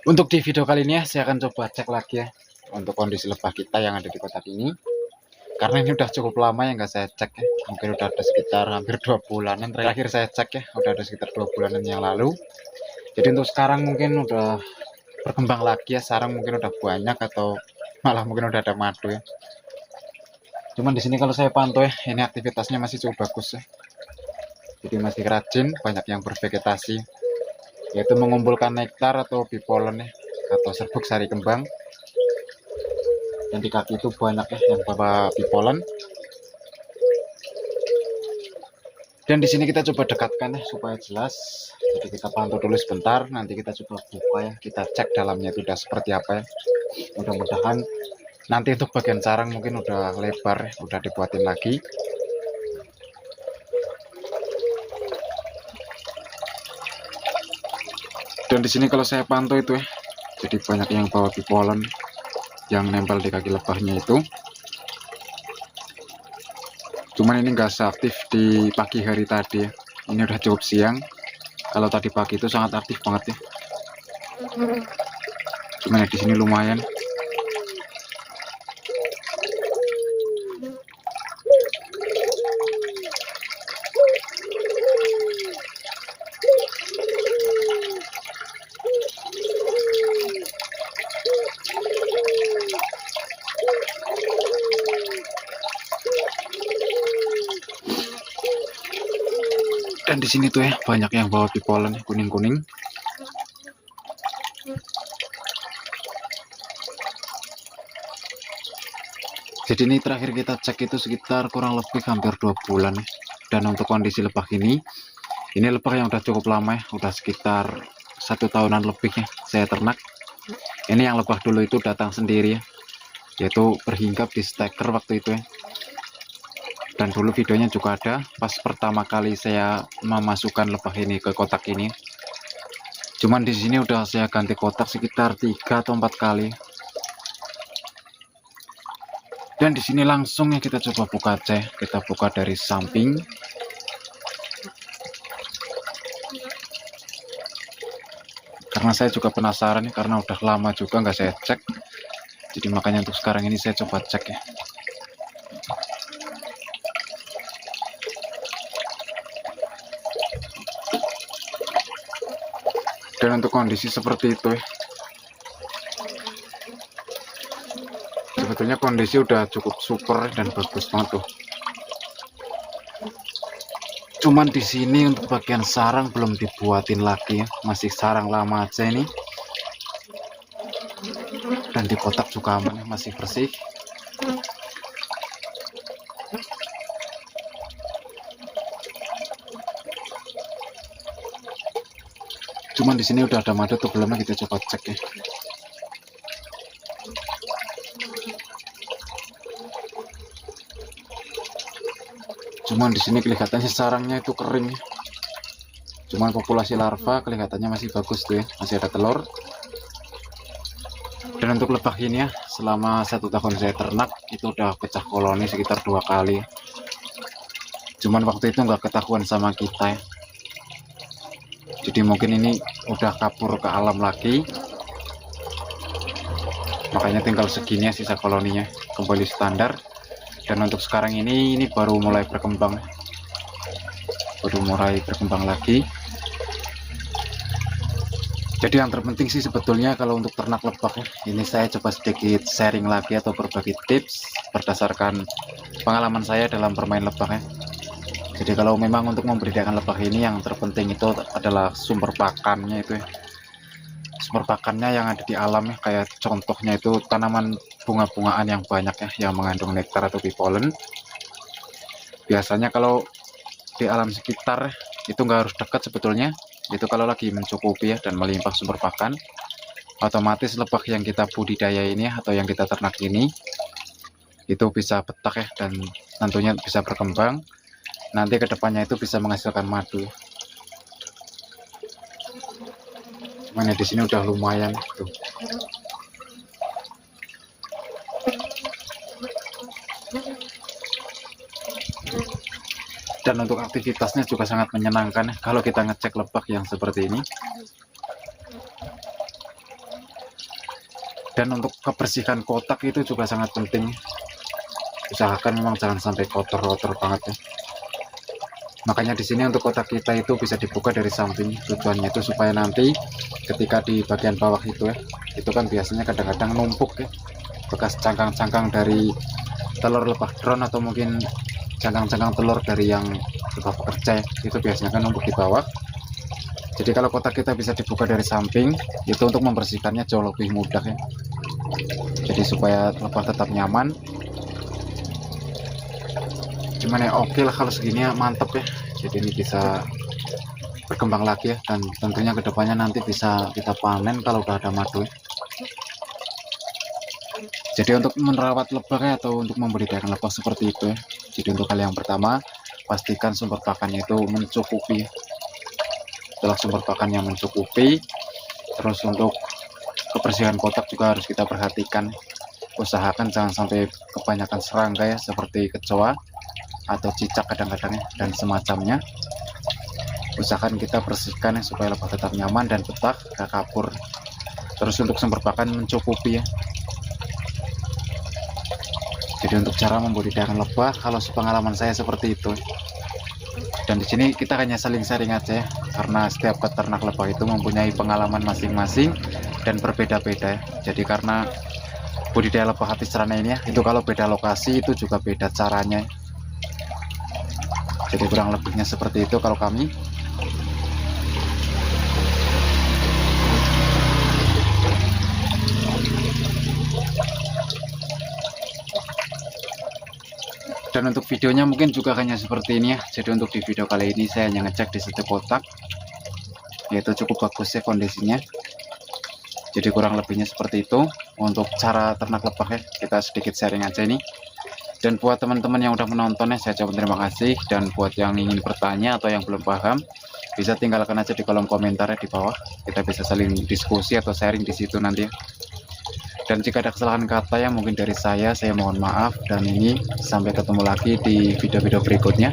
Untuk di video kali ini ya, saya akan coba cek lagi ya untuk kondisi lebah kita yang ada di kotak ini. Karena ini udah cukup lama ya nggak saya cek ya. Mungkin udah ada sekitar hampir 2 bulanan terakhir saya cek ya. Udah ada sekitar 2 bulanan yang lalu. Jadi untuk sekarang mungkin udah berkembang lagi ya. Sarang mungkin udah banyak atau malah mungkin udah ada madu ya. Cuman di sini kalau saya pantau ya, ini aktivitasnya masih cukup bagus ya. Jadi masih rajin, banyak yang bervegetasi, yaitu mengumpulkan nektar atau bipolen ya, atau serbuk sari kembang. Dan di kaki itu banyak ya yang bawa bipolen. Dan di sini kita coba dekatkan ya supaya jelas. Jadi kita pantau dulu sebentar, nanti kita coba buka ya, kita cek dalamnya itu udah seperti apa ya. Mudah-mudahan nanti untuk bagian sarang mungkin udah lebar ya, udah dibuatin lagi. Dan di sini kalau saya pantau itu ya, jadi banyak yang bawa bipolen yang nempel di kaki lebahnya itu. Cuman ini enggak seaktif di pagi hari tadi ya. Ini udah cukup siang. Kalau tadi pagi itu sangat aktif banget ya. Cuman ya di sini lumayan. Dan di sini tuh ya banyak yang bawa bipolen kuning-kuning. Jadi ini terakhir kita cek itu sekitar kurang lebih hampir 2 bulan ya. Dan untuk kondisi lebah ini lebah yang udah cukup lama ya, udah sekitar 1 tahunan lebih ya saya ternak. Ini yang lebah dulu itu datang sendiri ya, yaitu berhinggap di steker waktu itu ya. Dan dulu videonya juga ada pas pertama kali saya memasukkan lebah ini ke kotak ini. Cuman di sini udah saya ganti kotak sekitar 3 atau 4 kali. Dan di sini langsung ya kita coba buka cek, kita buka dari samping. Karena saya juga penasaran ya, karena udah lama juga nggak saya cek. Jadi makanya untuk sekarang ini saya coba cek ya. Dan untuk kondisi seperti itu ya, sebetulnya kondisi udah cukup super dan bagus banget tuh. Cuman di sini untuk bagian sarang belum dibuatin lagi ya, masih sarang lama aja ini. Dan di kotak juga aman, masih bersih. Cuman di sini udah ada madu atau belum, kita coba cek ya. Cuman di sini kelihatannya sarangnya itu kering. Cuman populasi larva kelihatannya masih bagus tuh ya, masih ada telur. Dan untuk lebah ini ya, selama 1 tahun saya ternak itu udah pecah koloni sekitar 2 kali. Cuman waktu itu nggak ketahuan sama kita ya. Jadi mungkin ini udah kabur ke alam lagi. Makanya tinggal segini ya sisa koloninya, kembali standar. Dan untuk sekarang ini baru mulai berkembang. Baru mulai berkembang lagi. Jadi yang terpenting sih sebetulnya kalau untuk ternak lebah ya, ini saya coba sedikit sharing lagi atau berbagi tips berdasarkan pengalaman saya dalam bermain lebah ya. Jadi kalau memang untuk memberdayakan lebah ini yang terpenting itu adalah sumber pakannya itu ya. Sumber pakannya yang ada di alam ya, kayak contohnya itu tanaman bunga-bungaan yang banyak ya, yang mengandung nektar atau bipolen. Biasanya kalau di alam sekitar itu nggak harus dekat sebetulnya, itu kalau lagi mencukupi ya dan melimpah sumber pakan, otomatis lebah yang kita budidaya ini ya, atau yang kita ternak ini itu bisa betah ya, dan tentunya bisa berkembang. Nanti kedepannya itu bisa menghasilkan madu. Cuman ya di sini udah lumayan tuh. Dan untuk aktivitasnya juga sangat menyenangkan kalau kita ngecek lebah yang seperti ini. Dan untuk kebersihan kotak itu juga sangat penting, usahakan memang jangan sampai kotor-kotor banget ya. Makanya di sini untuk kotak kita itu bisa dibuka dari samping, tujuannya itu supaya nanti ketika di bagian bawah itu ya, itu kan biasanya kadang-kadang numpuk ya, bekas cangkang-cangkang dari telur lebah drone atau mungkin cangkang-cangkang telur dari yang lebah pekerja ya, itu biasanya kan numpuk di bawah. Jadi kalau kotak kita bisa dibuka dari samping, itu untuk membersihkannya jauh lebih mudah ya. Jadi supaya lebah tetap nyaman. Cuman ya oke lah kalau segini ya, mantep ya. Jadi ini bisa berkembang lagi ya, dan tentunya kedepannya nanti bisa kita panen kalau udah ada madu ya. Jadi untuk merawat lebah ya, atau untuk membudidayakan lebah seperti itu ya. Jadi untuk hal yang pertama, pastikan sumber pakannya itu mencukupi ya. Setelah sumber pakannya mencukupi, terus untuk kebersihan kotak juga harus kita perhatikan. Usahakan jangan sampai kebanyakan serangga ya, seperti kecoa atau cicak kadang-kadang ya, dan semacamnya. Usahakan kita bersihkan ya, supaya lebah tetap nyaman dan betah, gak kabur. Terus untuk sumber pakan mencukupi ya. Jadi untuk cara membudidayakan lebah, kalau sepengalaman saya seperti itu. Dan di sini kita hanya saling sharing aja ya, karena setiap peternak lebah itu mempunyai pengalaman masing-masing dan berbeda-beda ya. Jadi karena budidaya lebah hati serana ini ya, itu kalau beda lokasi itu juga beda caranya ya. Jadi kurang lebihnya seperti itu kalau kami. Dan untuk videonya mungkin juga hanya seperti ini ya. Jadi untuk di video kali ini saya hanya ngecek di satu kotak, yaitu cukup bagus ya kondisinya. Jadi kurang lebihnya seperti itu untuk cara ternak lebah ya, kita sedikit sharing aja ini. Dan buat teman-teman yang udah menonton ya, saya ucapkan terima kasih. Dan buat yang ingin bertanya atau yang belum paham, bisa tinggalkan aja di kolom komentar ya di bawah. Kita bisa saling diskusi atau sharing di situ nanti ya. Dan jika ada kesalahan kata yang mungkin dari saya mohon maaf. Dan ini sampai ketemu lagi di video-video berikutnya.